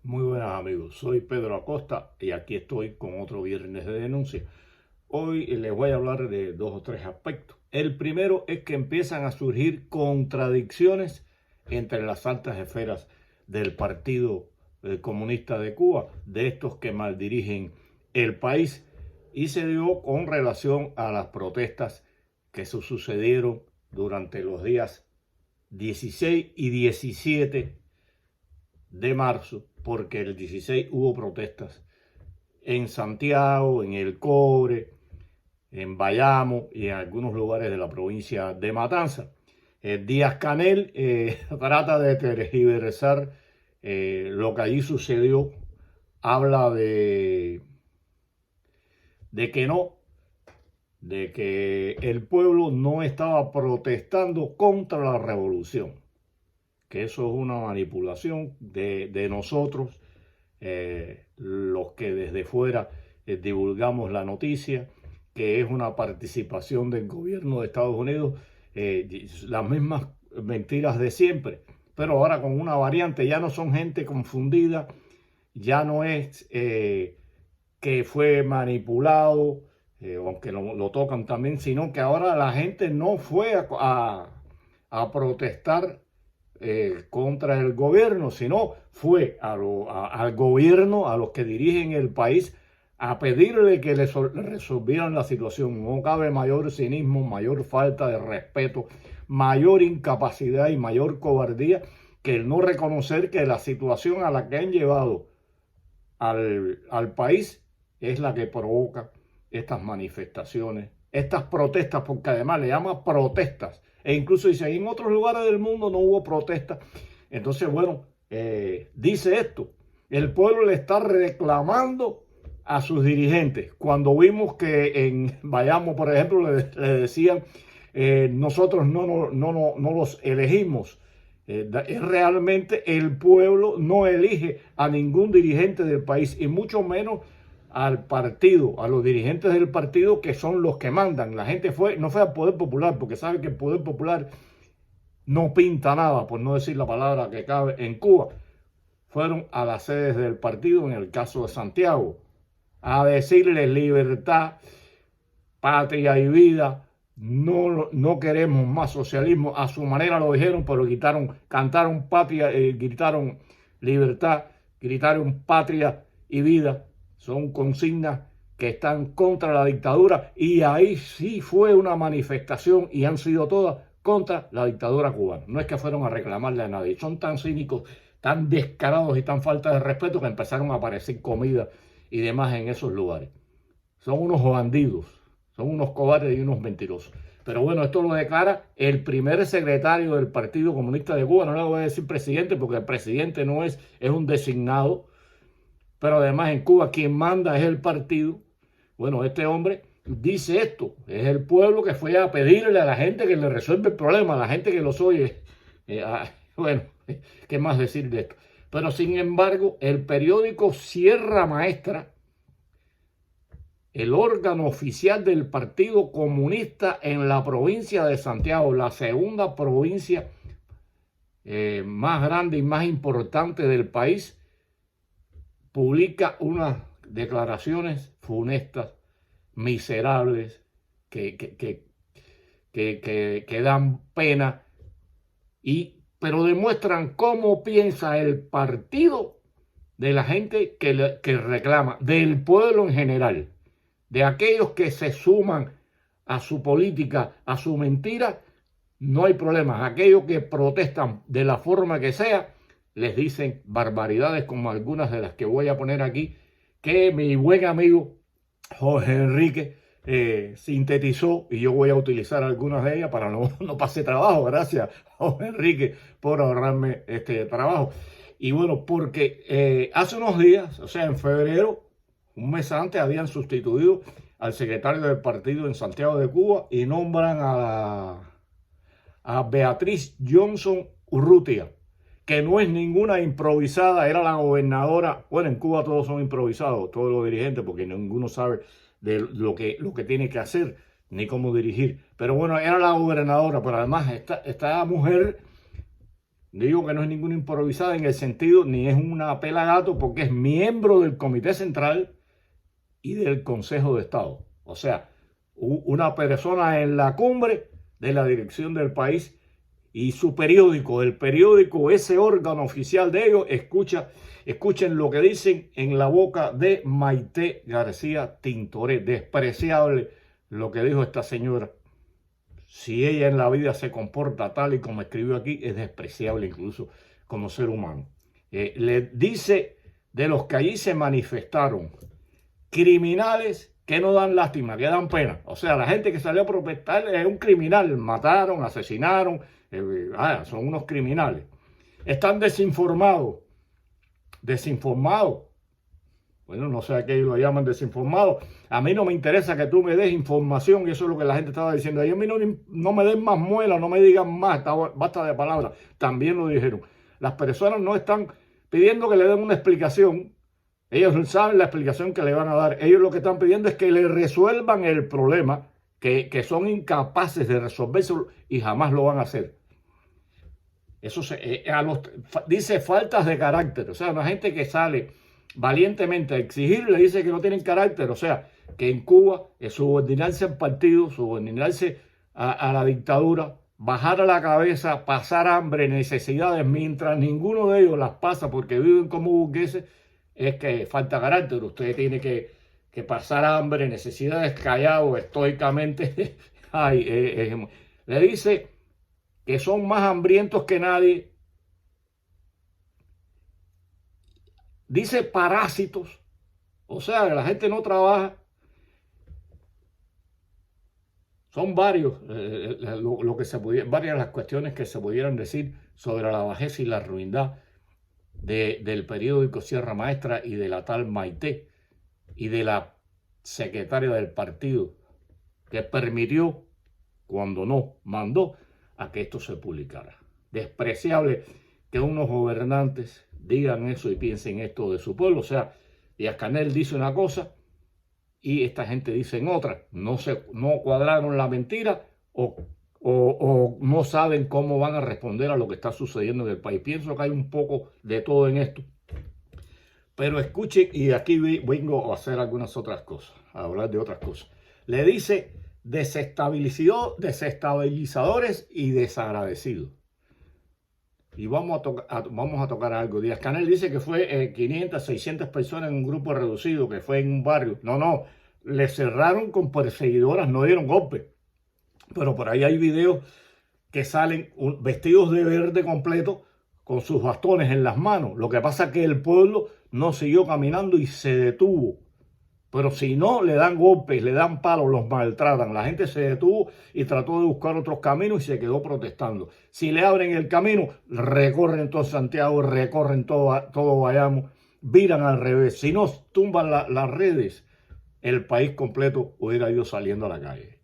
Muy buenas amigos, soy Pedro Acosta y aquí estoy con otro viernes de denuncia. Hoy les voy a hablar de dos o tres aspectos. El primero es que empiezan a surgir contradicciones entre las altas esferas del Partido Comunista de Cuba, de estos que maldirigen el país, y se dio con relación a las protestas que se sucedieron durante los días 16 y 17 de marzo, porque el 16 hubo protestas en Santiago, en El Cobre, en Bayamo y en algunos lugares de la provincia de Matanza. Díaz-Canel trata de tergiversar lo que allí sucedió, habla de que no, de que el pueblo no estaba protestando contra la revolución, que eso es una manipulación de nosotros, los que desde fuera divulgamos la noticia, que es una participación del gobierno de Estados Unidos, las mismas mentiras de siempre, pero ahora con una variante. Ya no son gente confundida, ya no es que fue manipulado, aunque lo tocan también, sino que ahora la gente no fue a protestar contra el gobierno, sino fue al gobierno, a los que dirigen el país, a pedirle que le resolvieran la situación. No cabe mayor cinismo, mayor falta de respeto, mayor incapacidad y mayor cobardía que el no reconocer que la situación a la que han llevado al país es la que provoca estas manifestaciones, estas protestas, porque además le llama protestas, e incluso dice, en otros lugares del mundo no hubo protestas. Entonces, bueno, dice esto, el pueblo le está reclamando a sus dirigentes. Cuando vimos que en Bayamo, por ejemplo, le decían, nosotros no los elegimos. Realmente el pueblo no elige a ningún dirigente del país, y mucho menos al partido, a los dirigentes del partido, que son los que mandan. La gente no fue al Poder Popular, porque sabe que el Poder Popular no pinta nada, por no decir la palabra que cabe, en Cuba. Fueron a las sedes del partido, en el caso de Santiago, a decirles libertad, patria y vida. No queremos más socialismo. A su manera lo dijeron, pero cantaron patria, gritaron libertad, gritaron patria y vida. Son consignas que están contra la dictadura, y ahí sí fue una manifestación, y han sido todas contra la dictadura cubana. No es que fueron a reclamarle a nadie. Son tan cínicos, tan descarados y tan falta de respeto que empezaron a aparecer comida y demás en esos lugares. Son unos bandidos, son unos cobardes y unos mentirosos. Pero bueno, esto lo declara el primer secretario del Partido Comunista de Cuba. No le voy a decir presidente, porque el presidente no es un designado. Pero además en Cuba quien manda es el partido. Bueno, este hombre dice esto. Es el pueblo que fue a pedirle a la gente que le resuelve el problema, a la gente que los oye. Bueno, ¿qué más decir de esto? Pero sin embargo, el periódico Sierra Maestra, el órgano oficial del Partido Comunista en la provincia de Santiago, la segunda provincia más grande y más importante del país, publica unas declaraciones funestas, miserables, que dan pena, pero demuestran cómo piensa el partido de la gente que reclama, del pueblo en general, de aquellos que se suman a su política, a su mentira. No hay problema. Aquellos que protestan de la forma que sea, les dicen barbaridades como algunas de las que voy a poner aquí, que mi buen amigo Jorge Enrique sintetizó, y yo voy a utilizar algunas de ellas para no pase trabajo. Gracias, Jorge Enrique, por ahorrarme este trabajo. Y bueno, porque hace unos días, o sea, en febrero, un mes antes, habían sustituido al secretario del partido en Santiago de Cuba y nombran a Beatriz Johnson Urrutia, que no es ninguna improvisada, era la gobernadora. Bueno, en Cuba todos son improvisados, todos los dirigentes, porque ninguno sabe de lo que tiene que hacer ni cómo dirigir. Pero bueno, era la gobernadora, pero además esta mujer Digo que no es ninguna improvisada en el sentido, ni es una pela gato, porque es miembro del Comité Central y del Consejo de Estado. O sea, una persona en la cumbre de la dirección del país, y su periódico, el periódico, ese órgano oficial de ellos, escuchen lo que dicen en la boca de Maite García Tintoré. Despreciable lo que dijo esta señora. Si ella en la vida se comporta tal y como escribió aquí, es despreciable incluso como ser humano. Le dice de los que allí se manifestaron, criminales que no dan lástima, que dan pena. O sea, la gente que salió a protestar es un criminal, mataron, asesinaron, son unos criminales. Están desinformados. Bueno, no sé a qué lo llaman desinformado. A mí no me interesa que tú me des información, y eso es lo que la gente estaba diciendo. A mí no me den más muela, no me digan más, basta de palabras. También lo dijeron. Las personas no están pidiendo que le den una explicación. Ellos saben la explicación que le van a dar. Ellos lo que están pidiendo es que le resuelvan el problema, que son incapaces de resolverlo y jamás lo van a hacer. Eso dice faltas de carácter. O sea, una gente que sale valientemente a exigir, le dice que no tienen carácter. O sea, que en Cuba es subordinarse al partido, subordinarse a la dictadura, bajar a la cabeza, pasar hambre, necesidades, mientras ninguno de ellos las pasa porque viven como burgueses, es que falta carácter. Usted tiene que pasar hambre, necesidades, callado, estoicamente. Le dice que son más hambrientos que nadie. Dice parásitos. O sea, que la gente no trabaja. Son varias las cuestiones que se pudieran decir sobre la bajeza y la ruindad del periódico Sierra Maestra y de la tal Maite y de la secretaria del partido que permitió, cuando no mandó, a que esto se publicara. Despreciable que unos gobernantes digan eso y piensen esto de su pueblo. O sea, Díaz-Canel dice una cosa y esta gente dice otra. No cuadraron la mentira o no saben cómo van a responder a lo que está sucediendo en el país. Pienso que hay un poco de todo en esto. Pero escuchen, y aquí vengo a hacer algunas otras cosas, a hablar de otras cosas. Le dice desestabilizadores y desagradecidos. Y vamos a tocar algo. Díaz-Canel dice que fue 500, 600 personas en un grupo reducido, que fue en un barrio. No, le cerraron con perseguidoras, no dieron golpe. Pero por ahí hay videos que salen vestidos de verde completo con sus bastones en las manos. Lo que pasa es que el pueblo no siguió caminando y se detuvo. Pero si no, le dan golpes, le dan palos, los maltratan. La gente se detuvo y trató de buscar otros caminos y se quedó protestando. Si le abren el camino, recorren todo Santiago, recorren todo Bayamo, viran al revés. Si no tumban las redes, el país completo hubiera ido saliendo a la calle.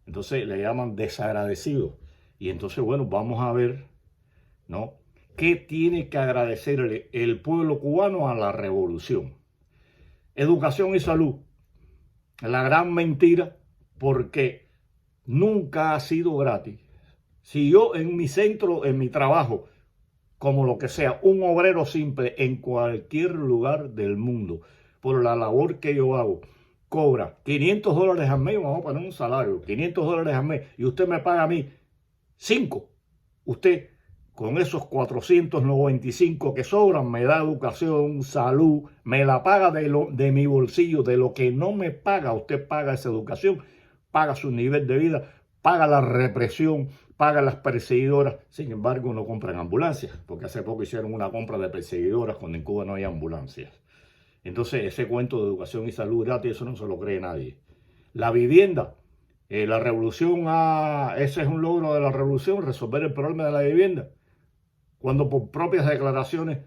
Entonces le llaman desagradecidos. Y entonces, bueno, vamos a ver, ¿no? ¿Qué tiene que agradecerle el pueblo cubano a la revolución? Educación y salud. La gran mentira, porque nunca ha sido gratis. Si yo en mi centro, en mi trabajo, como lo que sea, un obrero simple en cualquier lugar del mundo, por la labor que yo hago, cobra $500 al mes, vamos a poner un salario, $500 al mes, y usted me paga a mí 5. Usted, con esos 495 que sobran, me da educación, salud, me la paga de mi bolsillo. De lo que no me paga, usted paga esa educación, paga su nivel de vida, paga la represión, paga las perseguidoras. Sin embargo, no compran ambulancias, porque hace poco hicieron una compra de perseguidoras cuando en Cuba no hay ambulancias. Entonces, ese cuento de educación y salud gratis, eso no se lo cree nadie. La vivienda. La revolución, ese es un logro de la revolución, resolver el problema de la vivienda. Cuando por propias declaraciones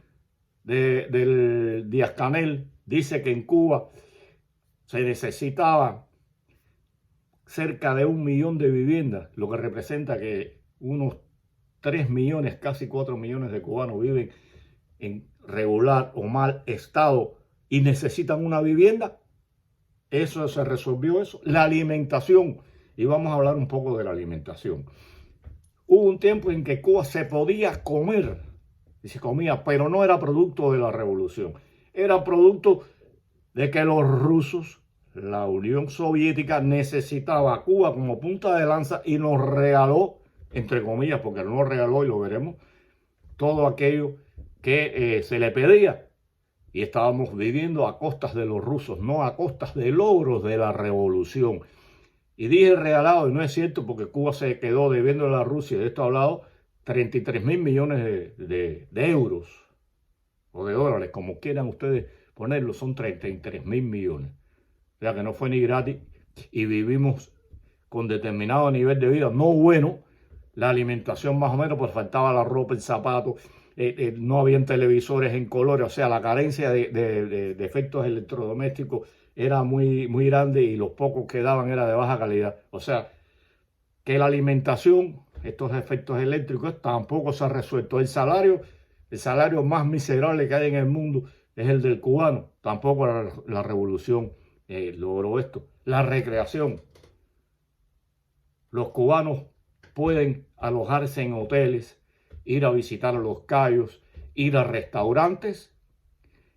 del Díaz-Canel dice que en Cuba se necesitaba cerca de 1 millón de viviendas, lo que representa que unos 3 millones, casi 4 millones de cubanos viven en regular o mal estado y necesitan una vivienda. Eso se resolvió eso. La alimentación. Y vamos a hablar un poco de la alimentación. hubo un tiempo en que Cuba se podía comer, y se comía, pero no era producto de la revolución, era producto de que los rusos, la Unión Soviética, necesitaba a Cuba como punta de lanza y nos regaló, entre comillas, porque no nos regaló y lo veremos, todo aquello que se le pedía. Y estábamos viviendo a costas de los rusos, no a costas de logros de la revolución. Y dije regalado, y no es cierto, porque Cuba se quedó debiendo a la Rusia, de esto he hablado, 33.000 millones de euros o de dólares, como quieran ustedes ponerlo, son 33.000 millones. O sea que no fue ni gratis y vivimos con determinado nivel de vida, no bueno, la alimentación más o menos, pues faltaba la ropa, el zapato, no habían televisores en colores, o sea, la carencia de efectos electrodomésticos era muy, muy grande y los pocos que daban era de baja calidad. O sea, que la alimentación, estos efectos eléctricos, tampoco se ha resuelto. El salario más miserable que hay en el mundo es el del cubano. Tampoco la revolución logró esto. La recreación. Los cubanos pueden alojarse en hoteles, ir a visitar los cayos, ir a restaurantes.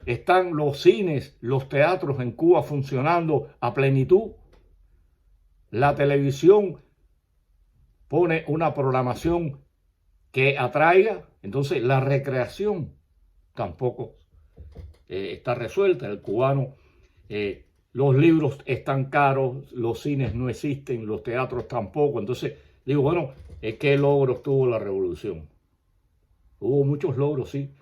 Están los cines, los teatros en Cuba funcionando a plenitud. La televisión pone una programación que atraiga. Entonces la recreación tampoco está resuelta. El cubano, los libros están caros, los cines no existen, los teatros tampoco. Entonces digo, bueno, ¿qué logros tuvo la revolución? Hubo muchos logros, sí,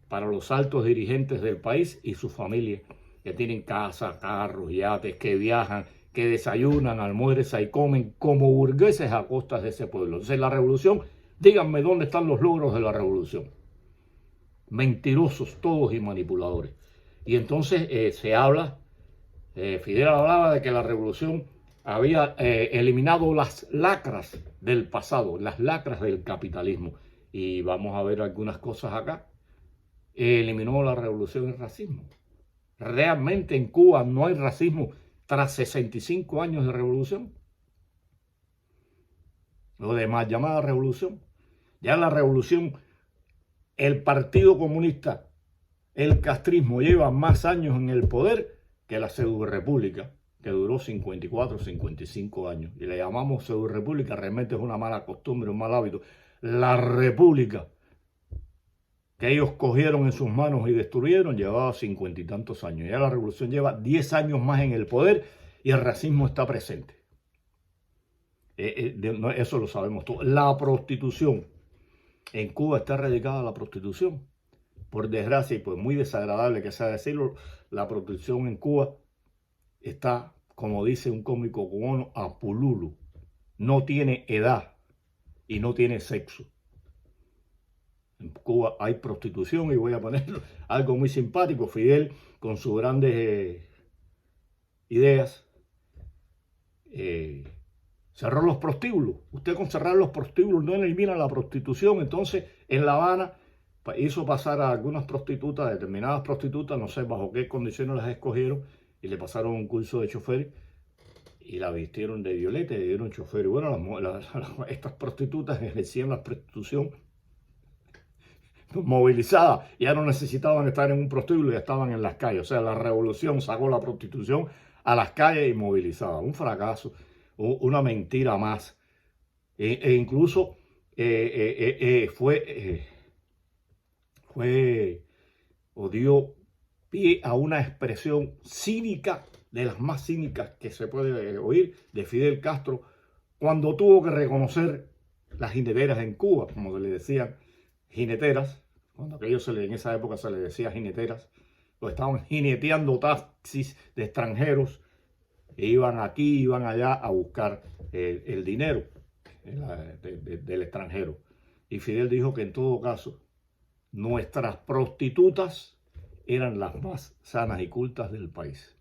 para los altos dirigentes del país y sus familias, que tienen casa, carros, yates, que viajan, que desayunan, almuerzan y comen como burgueses a costas de ese pueblo. Entonces la revolución, díganme dónde están los logros de la revolución. Mentirosos todos y manipuladores. Y entonces se habla, Fidel hablaba de que la revolución había eliminado las lacras del pasado, las lacras del capitalismo. Y vamos a ver algunas cosas acá. Eliminó la revolución el racismo. Realmente en Cuba no hay racismo tras 65 años de revolución. Lo de más llamada revolución. Ya la revolución, el Partido Comunista, el castrismo lleva más años en el poder que la pseudo-república, que duró 54, 55 años. Y le llamamos pseudo-república, realmente es una mala costumbre, un mal hábito. La república que ellos cogieron en sus manos y destruyeron, llevaba 50 y tantos años. Ya la revolución lleva 10 años más en el poder y el racismo está presente. Eso lo sabemos todos. La prostitución. En Cuba está erradicada la prostitución. Por desgracia y pues muy desagradable que sea decirlo, la prostitución en Cuba está, como dice un cómico cubano, a pululu. No tiene edad y no tiene sexo. En Cuba hay prostitución y voy a poner algo muy simpático. Fidel, con sus grandes ideas, cerró los prostíbulos. Usted con cerrar los prostíbulos no elimina la prostitución. Entonces, en La Habana hizo pasar a algunas prostitutas, determinadas prostitutas, no sé bajo qué condiciones las escogieron, y le pasaron un curso de chofer y la vistieron de violeta y le dieron chofer. Y bueno, estas prostitutas ejercían la prostitución movilizadas, ya no necesitaban estar en un prostíbulo, ya estaban en las calles. O sea, la revolución sacó la prostitución a las calles y movilizaba. Un fracaso, una mentira más. Incluso dio pie a una expresión cínica, de las más cínicas que se puede oír, de Fidel Castro, cuando tuvo que reconocer las jineteras en Cuba, como le decían jineteras, cuando en esa época se les decía jineteras, pues estaban jineteando taxis de extranjeros, e iban aquí, iban allá a buscar el dinero del extranjero. Y Fidel dijo que en todo caso, nuestras prostitutas eran las más sanas y cultas del país.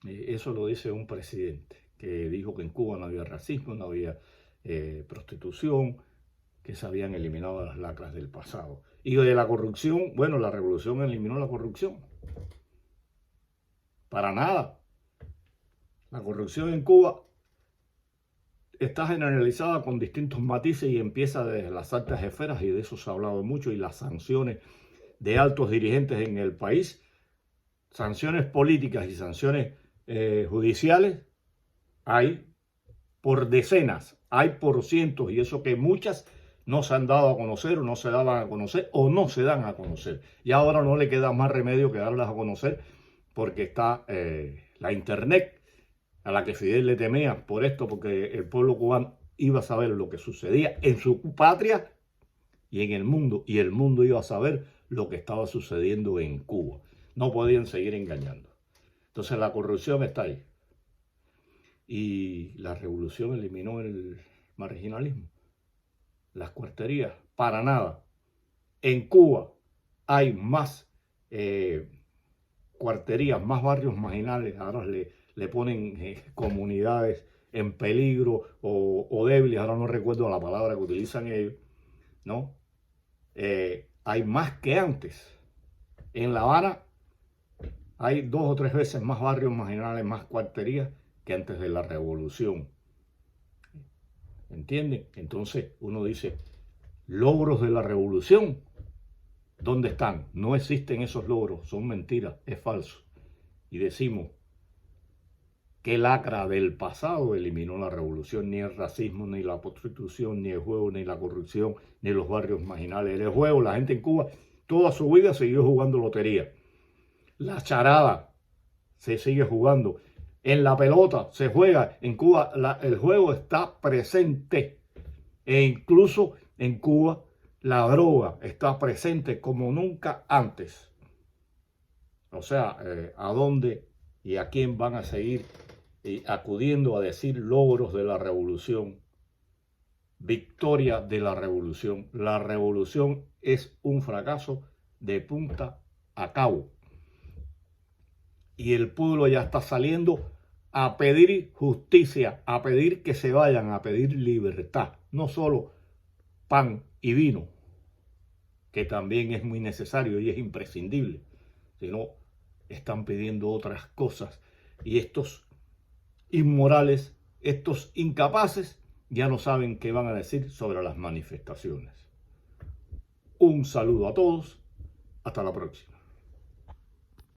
Eso lo dice un presidente que dijo que en Cuba no había racismo, no había prostitución, que se habían eliminado las lacras del pasado. Y de la corrupción, bueno, la revolución eliminó la corrupción. Para nada. La corrupción en Cuba está generalizada con distintos matices y empieza desde las altas esferas, y de eso se ha hablado mucho, y las sanciones de altos dirigentes en el país, sanciones políticas y sanciones judiciales, hay por decenas, hay por cientos, y eso que muchas no se han dado a conocer, o no se daban a conocer, o no se dan a conocer. Y ahora no le queda más remedio que darlas a conocer, porque está la internet, a la que Fidel le temía por esto, porque el pueblo cubano iba a saber lo que sucedía en su patria y en el mundo, y el mundo iba a saber lo que estaba sucediendo en Cuba. No podían seguir engañando. Entonces la corrupción está ahí. Y la revolución eliminó el marginalismo, las cuarterías, para nada. En Cuba hay más cuarterías, más barrios marginales. Ahora le ponen comunidades en peligro o débiles, ahora no recuerdo la palabra que utilizan ellos, ¿no? Hay más que antes. En La Habana hay 2 o 3 veces más barrios marginales, más cuarterías que antes de la revolución. ¿Entienden? Entonces uno dice, logros de la revolución, ¿dónde están? No existen esos logros, son mentiras, es falso. Y decimos, ¿qué lacra del pasado eliminó la revolución? Ni el racismo, ni la prostitución, ni el juego, ni la corrupción, ni los barrios marginales. El juego, la gente en Cuba toda su vida siguió jugando lotería. La charada se sigue jugando. En la pelota se juega. En Cuba el juego está presente. E incluso en Cuba la droga está presente como nunca antes. O sea, ¿a dónde y a quién van a seguir acudiendo a decir logros de la revolución? Victoria de la revolución. La revolución es un fracaso de punta a cabo. Y el pueblo ya está saliendo a pedir justicia, a pedir que se vayan, a pedir libertad. No solo pan y vino, que también es muy necesario y es imprescindible, sino están pidiendo otras cosas. Y estos inmorales, estos incapaces, ya no saben qué van a decir sobre las manifestaciones. Un saludo a todos. Hasta la próxima.